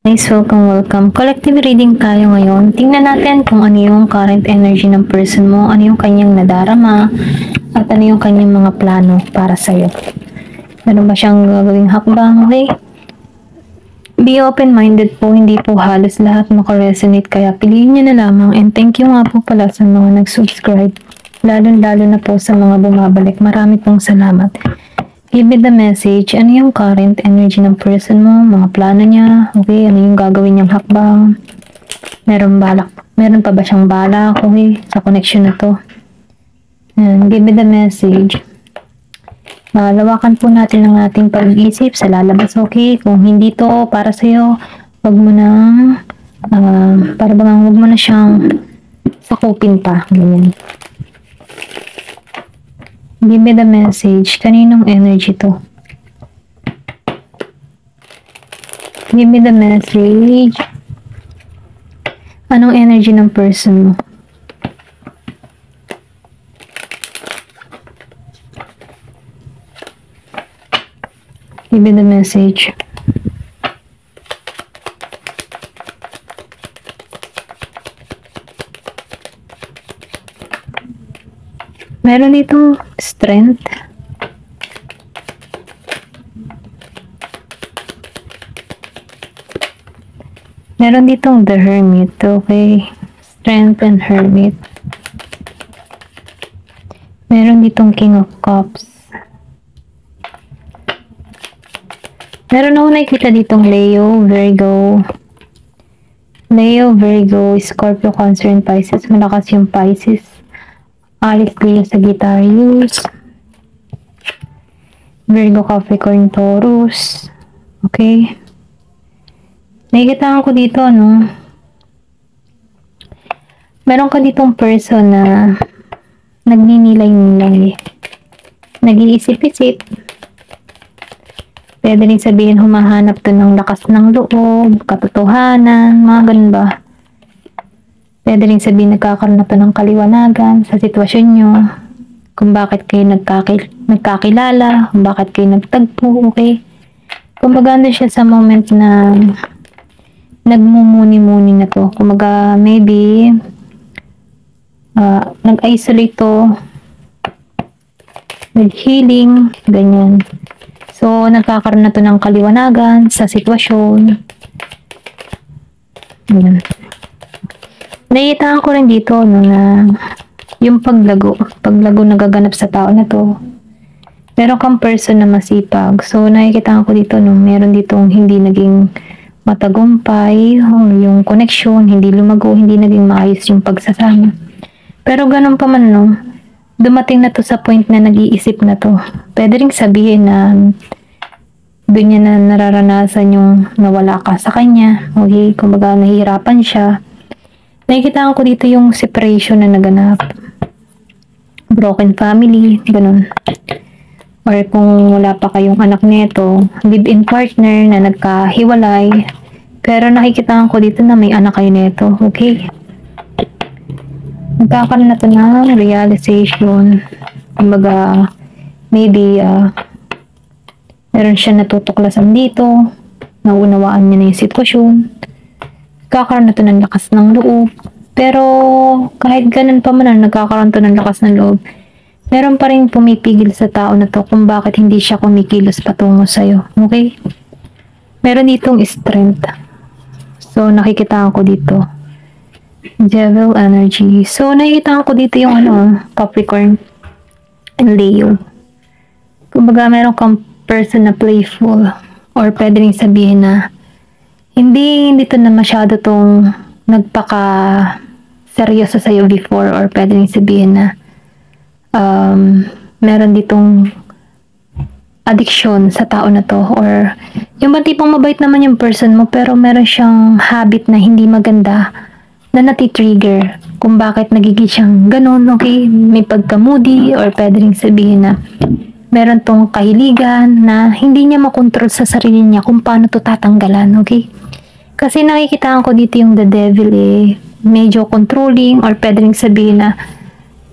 Nice, welcome. Collective reading tayo ngayon. Tingnan natin kung ano yung current energy ng person mo, ano yung kanyang nadarama, at ano yung kanyang mga plano para sa'yo. Meron ba siyang gagawing hakbang? Okay? Be open-minded po, hindi po halos lahat makaresonate, kaya piliin nyo na lamang. And thank you nga po pala sa mga nag-subscribe, lalo na po sa mga bumabalik. Marami pong salamat. Give me the message. Ano yung current energy ng person mo? Mga plano niya? Okay, ano yung gagawin niyang hakbang? Meron pa ba siyang balak? Okay, sa connection na to. And give me the message. Lawakan po natin ang ating pag-iisip sa lalabas. Okay, kung hindi to para sa'yo, wag mo nang, wag mo na siyang sakupin pa. Ganyan. Give me the message. Kaninong energy to? Give me the message. Anong energy ng person mo? Give me the message. Meron ditong strength. Meron ditong the hermit. Okay. Strength and hermit. Meron ditong king of cups. Meron ako nakikita ditong Leo, Virgo, Scorpio, Cancer, and Pisces. Malakas yung Pisces. Aries, Leo, Sagittarius, Virgo, Capricorn, Taurus. Okay. Nakikita ko dito, ano? Meron ka ditong person na nagninilay-nilay. Nag-iisip-isip. Pwede rin sabihin humahanap to ng lakas ng loob, katotohanan, mga ganun ba? Pwede rin sabihin nagkakaroon na to ng kaliwanagan sa sitwasyon nyo, kung bakit kayo nagkakilala, kung bakit kayo nagtagpo, okay? Kumbaga na siya sa moment na nagmumuni-muni na to. Kumbaga maybe nag-isolate to, nag-healing, ganyan. So, nagkakaroon na to ng kaliwanagan sa sitwasyon. Ganyan. Naiitaan ko rin dito no, na yung paglago nagaganap sa tao na to. Meron kang person na masipag. So, nakikita ko dito no, meron ditong hindi naging matagumpay, yung connection, hindi lumago, hindi naging maayos yung pagsasama. Pero ganun pa man no, dumating na to sa point na nag-iisip na to. Pwede rin sabihin na doon niya na nararanasan yung nawala ka sa kanya. Okay, kumbaga nahihirapan siya. Nakikita ko dito yung separation na naganap. Broken family, ganun. Or kung wala pa kayong anak nito, live-in partner na nagkahiwalay. Pero nakikita ko dito na may anak kayo nito. Okay? Nagkakaroon na ito ng realization. Kumbaga, maybe, meron siya natutuklasan dito. Naunawaan niya na yung sitwasyon. Nagkakaroon na ito ng lakas ng loob. Pero, kahit ganun pa man, nagkakaroon ito ng lakas ng loob, meron pa rin pumipigil sa tao na to kung bakit hindi siya kumikilos patungo sa'yo. Okay? Meron ditong strength. So, nakikita ko dito. Devil energy. So, nakikita ko dito yung Capricorn and Leo. Kumbaga, meron kang person na playful. Or pwede rin sabihin na hindi to na masyado tong nagpaka-seryoso sa'yo before, or pwede rin sabihin na meron ditong addiction sa tao na to, or yung ba tipong mabait naman yung person mo pero meron siyang habit na hindi maganda na nati-trigger kung bakit nagiging siyang ganun, okay? May pagka-moody, or pwede rin sabihin na meron tong kahiligan na hindi niya makontrol sa sarili niya kung paano to tatanggalan, okay? Kasi nakikita ko dito yung the devil medyo controlling, or pwede rin sabihin na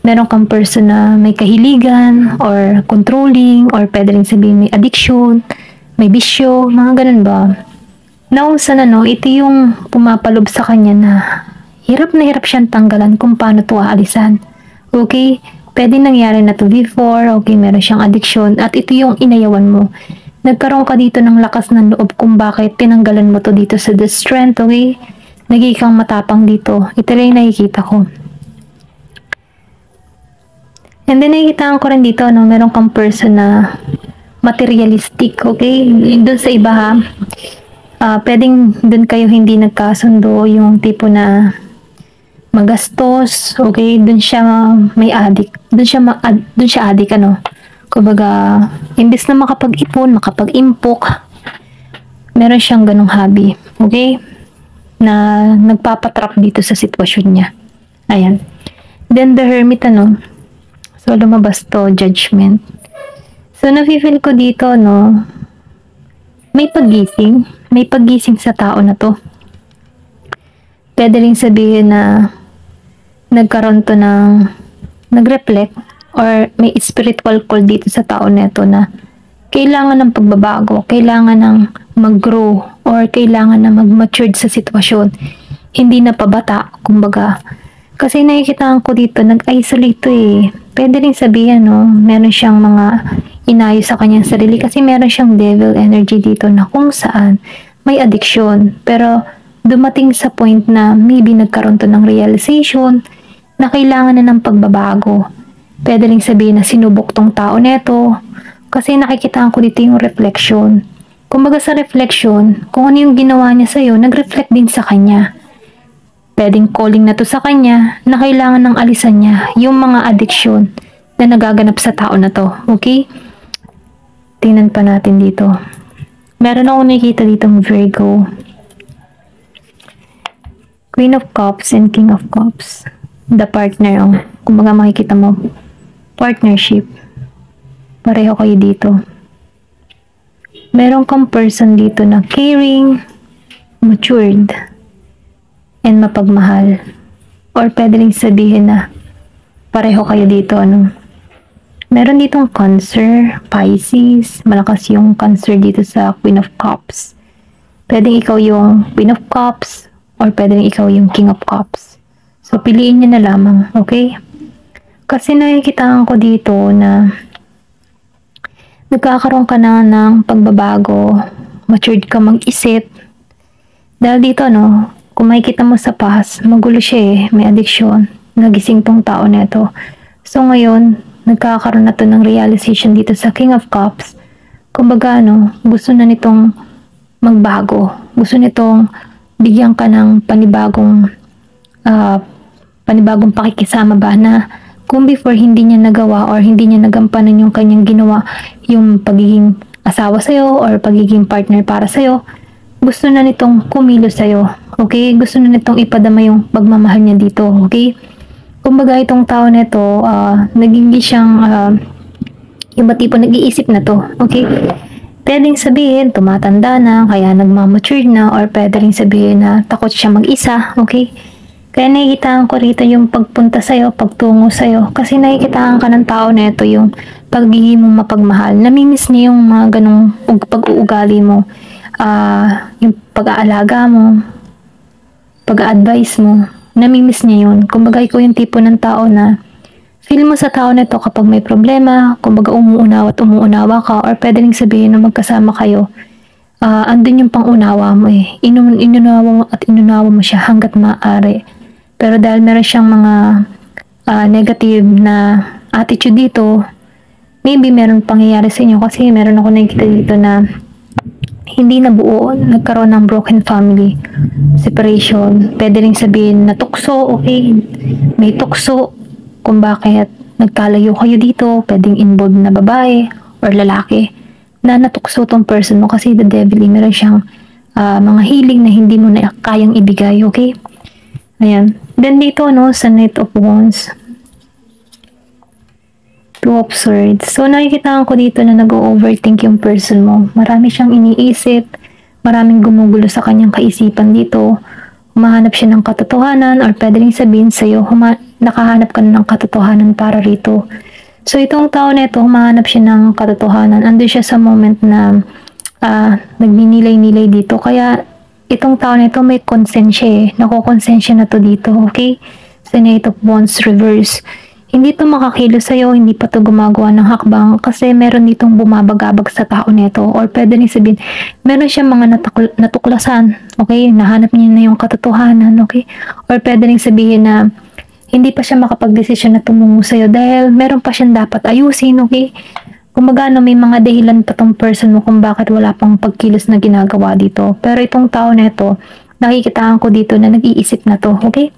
meron kang person na may kahiligan, or controlling, or pwede rin sabihin may addiction, may bisyo, mga ganun ba? Na kung saan ito yung pumapalob sa kanya na hirap na hirap siyang tanggalan kung paano to aalisan. Okay? Pwede nangyari na to before, okay, meron siyang addiction, at ito yung inayawan mo. Nagkaroon ka dito ng lakas ng loob kung bakit tinanggalan mo to dito sa the strength, okay? Naging kang matapang dito. Ito lang yung nakikita ko. And then nakikita ko rin dito, meron kang person na materialistic, okay? Doon sa iba ha, pwedeng doon kayo hindi nagkasundo, yung tipo na magastos, okay? Doon siya may addict. Doon siya addict, Kumbaga, imbes na makapag-ipon, makapag-impok, meron siyang ganong hobby, okay? Na nagpapatrap dito sa sitwasyon niya. Ayan. Then the hermit, so lumabas to, judgment. So nafe-feel ko dito, may paggising sa tao na to. Pwede rin sabihin na nagkaroon to ng nag-reflect or may spiritual call dito sa tao neto na kailangan ng pagbabago, kailangan ng mag-grow or kailangan na mag-matured sa sitwasyon. Hindi na pabata, kumbaga. Kasi nakikita ko dito, nag-isolate to eh. Pwede rin sabihin, meron siyang mga inayo sa kanyang sarili kasi meron siyang devil energy dito na kung saan may addiction. Pero dumating sa point na maybe nagkaroon to ng realization na kailangan na ng pagbabago. Pwede rin sabihin na sinubok tong tao neto kasi nakikita ko dito yung reflection. Kumbaga sa reflection, kung ano yung ginawa niya sa'yo, nag-reflect din sa kanya. Pwedeng calling na to sa kanya na kailangan ng alisan niya yung mga addiction na nagaganap sa tao na to. Okay? Tingnan pa natin dito. Meron ako nakikita ditong Virgo. Queen of Cups and King of Cups. The partner, kumbaga makikita mo, partnership. Pareho kayo dito. Meron kang person dito na caring, matured, and mapagmahal. Or pwede rin sabihin na pareho kayo dito, Meron ditong Cancer, Pisces, malakas yung Cancer dito sa Queen of Cups. Pwedeng ikaw yung Queen of Cups, or pwedeng ikaw yung King of Cups. So, piliin nyo na lamang, okay? Kasi nakikita ko dito na nagkakaroon ka na ng pagbabago, matured ka mag-isip. Dahil dito, kung makikita mo sa past, magulo siya eh, may addiction, nagising tong tao neto. So, ngayon, nagkakaroon na to ng realization dito sa King of Cups. Kumbaga, gusto na nitong magbago. Gusto nitong bigyan ka ng panibagong pakikisama ba na kung before hindi niya nagawa or hindi niya nagampanan yung kanyang ginawa, yung pagiging asawa sa'yo or pagiging partner para sa'yo, gusto na nitong kumilos sa'yo. Okay? Gusto na nitong ipadama yung pagmamahal niya dito. Okay? Kumbaga itong tao nito, naging siyang iba tipo nag-iisip na to. Okay? Pwedeng sabihin, tumatanda na, kaya nagmamature na, or pwede rin sabihin na takot siya mag-isa, okay? Kaya nakikitaan ko rito yung pagpunta sa'yo, pagtungo sa'yo, kasi nakikitaan ka ng tao na ito yung pagiging mo mapagmahal. Namimiss niya yung mga ganong pag-uugali mo, yung pag-aalaga mo, pag-a-advise mo, namimiss niya yun. Kumbaga ikaw yung tipo ng tao na feel mo sa tao na to kapag may problema, kumbaga umuunawa ka, or pwede rin sabihin na magkasama kayo, andun yung pangunawa mo eh. Inunawa mo siya hanggat maaari. Pero dahil meron siyang mga negative na attitude dito, maybe meron pangyayari sa inyo kasi meron ako nakikita dito na hindi na buo, nagkaroon ng broken family, separation. Pwede rin sabihin na tukso, okay? May tukso, kung bakit nagkalayo kayo dito, pwedeng involved na babae or lalaki na natukso tong person mo kasi the devil, meron siyang mga healing na hindi mo na kayang ibigay, okay? Ayan. Then dito, sa Knight of Wands, Two of Swords. So, nakikita ko dito na nag-overthink yung person mo. Marami siyang iniisip, maraming gumugulo sa kanyang kaisipan dito. Humahanap siya ng katotohanan or pwede rin sabihin sa'yo, nakahanap ka na ng katotohanan para rito. So, itong tao na ito, humahanap siya ng katotohanan. Ando siya sa moment na nagninilay-nilay dito. Kaya, itong tao na ito may konsensya nakukonsensya na to dito, okay? Sa Knight of Wands reverse. Hindi to makakilos sa'yo, hindi pa to gumagawa ng hakbang kasi meron ditong bumabagabag sa tao nito, or pwede rin sabihin, meron siyang mga natuklasan, okay? Nahanap niya na yung katotohanan, okay? Or pwede rin sabihin na hindi pa siya makapag-desisyon na tumungo sa'yo dahil meron pa siyang dapat ayusin, okay? Kumbaga, may mga dahilan pa tong person mo kung bakit wala pang pagkilos na ginagawa dito. Pero itong tao na ito, nakikitaan ko dito na nag-iisip na to, okay?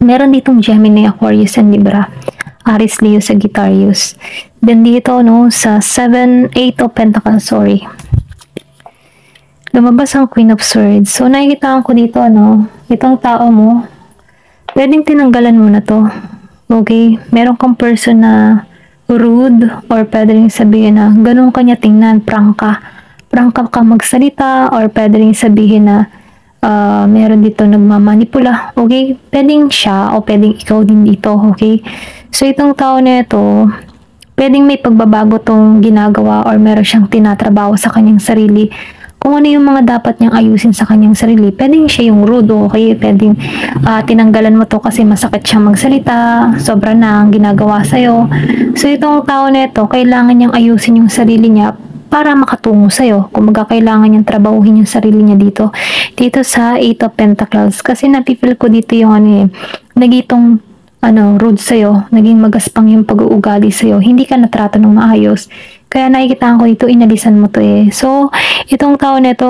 Meron ditong Gemini, Aquarius, and Libra. Aries, Leo, Sagittarius. Then dito, sa 8 of Pentacles, sorry. Lumabas ang Queen of Swords. So, nakikitaan ko dito, itong tao mo, pwedeng tinanggalan mo na to. Okay? Meron kang person na rude, or pwede rin sabihin na ganun kanya tingnan, prangka ka magsalita, or pwede rin sabihin na meron dito nagmamanipula, okay? Pwedeng siya o pwedeng ikaw din dito, okay? So itong tao na ito, pwedeng may pagbabago tong ginagawa or meron siyang tinatrabaho sa kanyang sarili. Kung ano yung mga dapat niyang ayusin sa kanyang sarili, pwedeng siya yung rude, okay? Pwedeng tinanggalan mo to kasi masakit siya magsalita, sobra na ang ginagawa sa'yo. So itong tao na ito, kailangan niyang ayusin yung sarili niya para makatungo sa'yo. Kumbaga, kailangan niyang trabahuhin yung sarili niya dito sa 8 of Pentacles. Kasi napipil ko dito yung nagitong rude sa'yo, naging magaspang yung pag-uugali sa'yo, hindi ka natrato ng maayos. Kaya nakikitaan ko dito, inalisan mo to So, itong tao nito,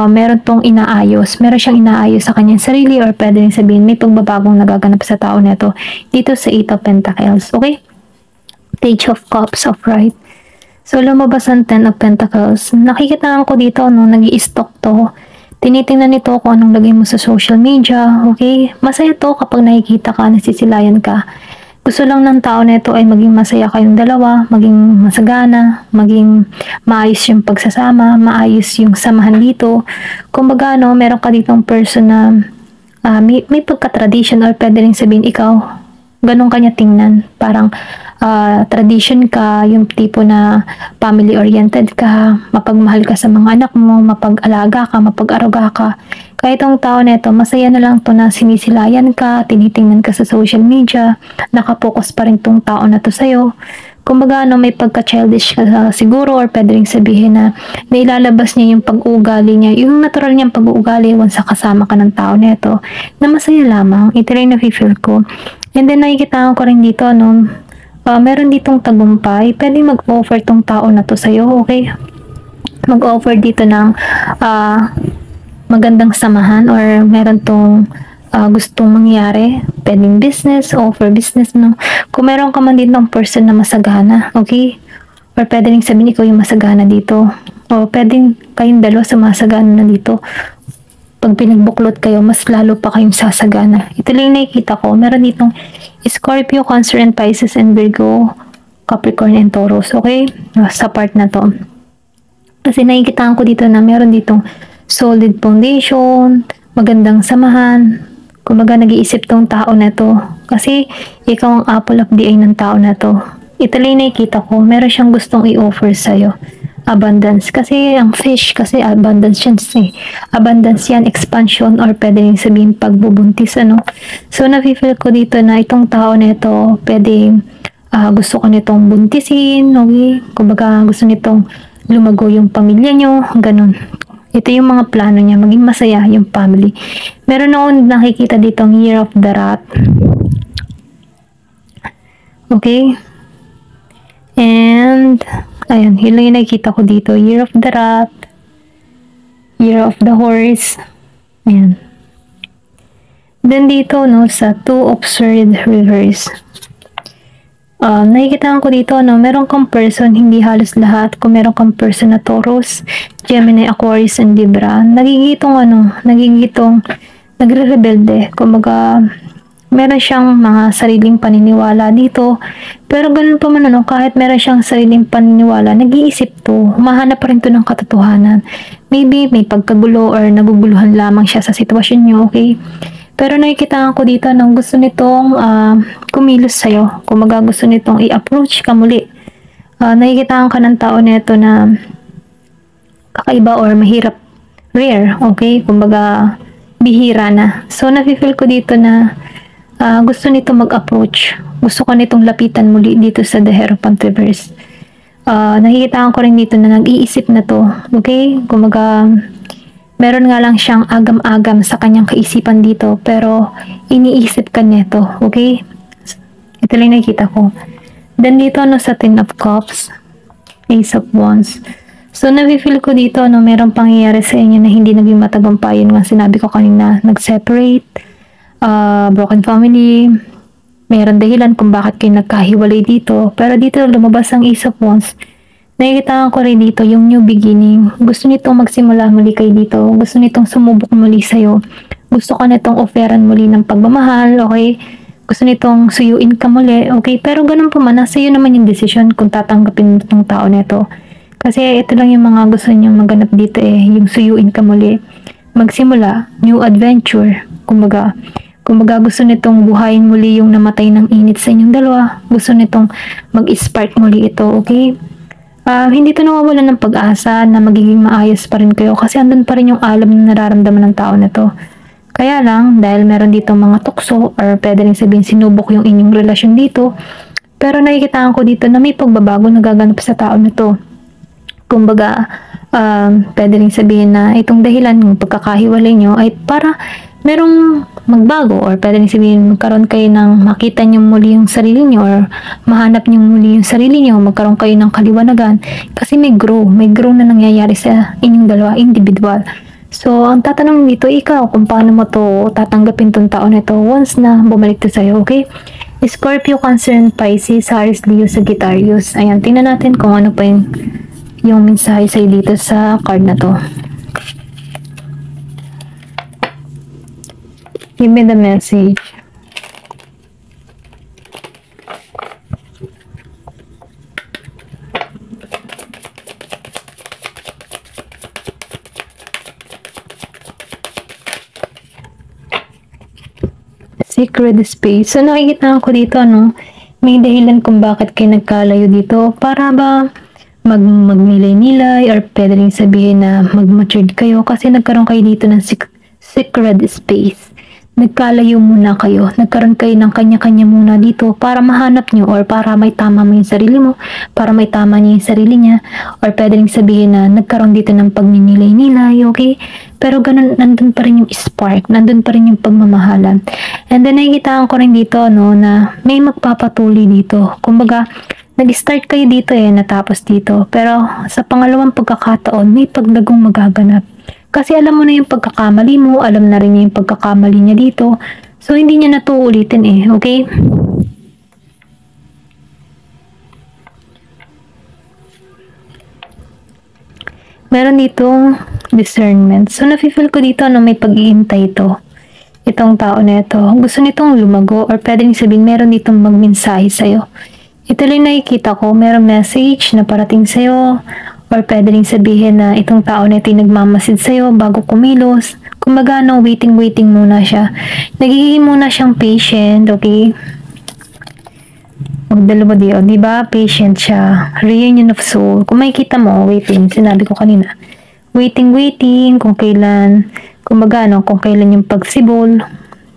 meron tong inaayos. Meron siyang inaayos sa kanyang sarili, or pwede rin sabihin, may pagbabagong nagaganap sa tao nito dito sa 8 of Pentacles. Okay? Page of Cups, upright. So, lumabas ang 10 of Pentacles. Nakikitaan ko dito, nag-i-stalk to. Tinitingnan nito kung anong lagay mo sa social media. Okay? Masaya to kapag nakikita ka, nasisilayan ka. Gusto lang ng tao na ito ay maging masaya kayong dalawa, maging masagana, maging maayos yung pagsasama, maayos yung samahan dito. Kumbaga, meron ka ditong person na may pagka-tradition, or pwede rin sabihin ikaw, ganun kanya tingnan. Parang tradition ka, yung tipo na family-oriented ka, mapagmahal ka sa mga anak mo, mapag-alaga ka, mapag-aruga ka. Kaya itong tao na ito, masaya na lang to na sinisilayan ka, tinitingnan ka sa social media, nakapokus pa rin tong tao na to sa'yo. Kumbaga, may pagka-childish ka siguro, or pwede rin sabihin na nailalabas niya yung pag-uugali niya, yung natural niyang pag-uugali once kasama ka ng tao na ito, na masaya lamang. Ito rin na-feel ko. And then, nakikita ko rin dito, meron ditong tagumpay, pwede mag-offer tong tao na to sa'yo, okay? Mag-offer dito ng magandang samahan, or meron tong gustong mangyari, pwedeng business, offer business, Kung meron ka man ditong person na masagana, okay? Or pwede rin sabihin ikaw yung masagana dito, o pwedeng kayong dalawa sa masagana na dito. Pag pinagbuklot kayo, mas lalo pa kayong sasagana. Ito lang nakikita ko, meron ditong Scorpio, Cancer, and Pisces, and Virgo, Capricorn, and Taurus, okay? Sa part na to. Kasi nakikitaan ko dito na meron ditong solid foundation, magandang samahan. Kumbaga, nag-iisip tong tao na to. Kasi, ikaw ang apple of the eye ng tao na to. Ito lang nakikita ko, meron siyang gustong i-offer sa'yo. Abundance. Kasi, ang fish, kasi abundance yan Abundance yan, expansion, or pwede rin sabihin pagbubuntis, So, nafe-feel ko dito na itong tao na ito, pwede, gusto ko nitong buntisin, okay? Kumbaga, gusto nitong lumago yung pamilya nyo, ganun. Ito yung mga plano niya, maging masaya yung family. Meron akong nakikita dito ang Year of the Rat. Okay? And, ayun, yun lang yung nakikita ko dito. Year of the Rat. Year of the Horse. Ayan. Then dito, sa 2 of Swords reverse. Nakikita ko dito, meron kang person, hindi halos lahat. Kung meron kang person na Taurus, Gemini, Aquarius, and Libra, nagigitong nagre-rebelde. Kumbaga, meron siyang mga sariling paniniwala dito. Pero ganun pa man, kahit meron siyang sariling paniniwala, nag-iisip to, humahanap pa rin to ng katotohanan. Maybe may pagkagulo or naguguluhan lamang siya sa sitwasyon niyo, okay? Pero nakikita ko dito nang gusto nitong kumilos sa'yo. Kumaga gusto nitong i-approach ka muli. Nakikita ka ng tao nito na kakaiba or mahirap rare, okay? Kumbaga, bihira na. So, nafe-feel ko dito na gusto nito mag-approach. Gusto ko nitong lapitan muli dito sa The Hierophant Reverse. Nakikita ko rin dito na nag-iisip na to, okay? Kumbaga, meron nga lang siyang agam-agam sa kanyang kaisipan dito, pero iniisip ka nito, okay? Ito lang nakikita ko. Then dito, sa Ten of Cups, Ace of Wands. So, nafe-feel ko dito, merong pangyayari sa inyo na hindi naging matagumpay. Yun nga sinabi ko kanina, nag-separate, broken family, mayroon dahilan kung bakit kayo nagkahiwalay dito. Pero dito, lumabas ang Ace of Wands. Nakikita ko rin dito, yung new beginning. Gusto nitong magsimula muli kayo dito. Gusto nitong sumubok muli sa'yo. Gusto ka nitong offeran muli ng pagmamahal, okay? Gusto nitong suyuin ka muli, okay? Pero ganun po man, nasa iyo naman yung decision kung tatanggapin mo itong tao nito. Kasi ito lang yung mga gusto niyong maganap dito yung suyuin ka muli. Magsimula, new adventure. Kumbaga gusto nitong buhayin muli yung namatay ng init sa inyong dalawa. Gusto nitong mag-spark muli ito, okay? Hindi ito nawawala ng pag-asa na magiging maayos pa rin kayo kasi andun pa rin yung alam na nararamdaman ng tao na to. Kaya lang, dahil meron dito mga tukso or pwede rin sabihin sinubok yung inyong relasyon dito, pero nakikita ko dito na may pagbabago na gaganap sa tao na to. Kumbaga, pwede rin sabihin na itong dahilan ng pagkakahiwalay nyo ay para merong magbago or pwede rin sabihin magkaroon kayo ng makita nyo muli yung sarili nyo or mahanap nyo muli yung sarili nyo, magkaroon kayo ng kaliwanagan kasi may grow na nangyayari sa inyong dalawa, individual. So, ang tatanong dito, ikaw, kung paano mo to tatanggapin tong tao na ito once na bumalik to sa'yo, okay? Scorpio, Cancer, and Pisces, Aries, Leo, Sagittarius. Ayan, tingnan natin kung ano pa yung mensahe sa'yo dito sa card na to. Give me the message. Sacred space. So, nakikita ko dito, may dahilan kung bakit kayo nagkalayo dito. Para ba magmilay-nilay or pwede rin sabihin na mag-matured kayo kasi nagkaroon kayo dito ng sacred space. Nagkalayo muna kayo. Nagkaroon kayo ng kanya-kanya muna dito para mahanap nyo or para may tama mo yung sarili mo, para may tama niya yung sarili niya, or pwede rin sabihin na nagkaroon dito ng pagninilay-nilay, okay? Pero ganun, nandun pa rin yung spark, nandun pa rin yung pagmamahalan. And then, nakikita ko rin dito, na may magpapatuloy dito. Kumbaga, nag-start kayo dito natapos dito. Pero, sa pangalawang pagkakataon, may paglagong magaganap. Kasi alam mo na yung pagkakamali mo, alam na rin niya yung pagkakamali niya dito. So, hindi niya na to ulitin okay? Meron ditong discernment. So, nafe-feel ko dito may pag-iintay ito. Itong tao na ito. Gusto nitong lumago or pwede rin sabihin meron ditong magmensahe sa'yo. Ito lang nakikita ko, meron message na parating sa'yo. Or pwede rin sabihin na itong tao na ito yung nagmamasid sa'yo bago kumilos. Kumbaga, waiting muna siya. Nagiging muna siyang patient, okay? Magdalawa diba? Patient siya. Reunion of soul. Kung makikita mo, waiting. Sinabi ko kanina. Waiting, kung kailan, kumbaga, kung kailan yung pagsibol.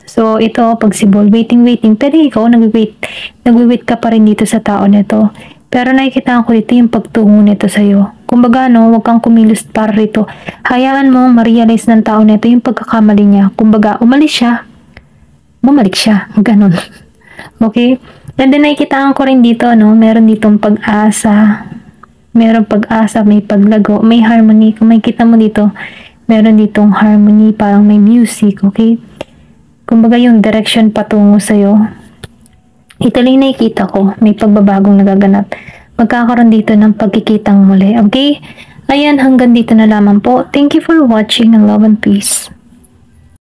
So, ito, pagsibol, waiting. Pero ikaw, nag-wait ka pa rin dito sa tao na ito. Pero nakikita ko dito yung pagtungo nito sa'yo. Kumbaga, huwag kang kumilos para rito. Hayaan mo, ma-realize ng tao nito yung pagkakamali niya. Kumbaga, umalis siya, bumalik siya. Ganon. Okay? And then, nakikita ko rin dito, meron ditong pag-asa. Meron pag-asa, may paglago, may harmony. Kung makikita mo dito, meron ditong harmony, parang may music, okay? Kumbaga, yung direction patungo sa'yo. Ito lang nakikita ko, may pagbabagong nagaganap. Magkakaroon dito ng pagkikitang muli, okay? Ayan, hanggang dito na lamang po. Thank you for watching and love and peace.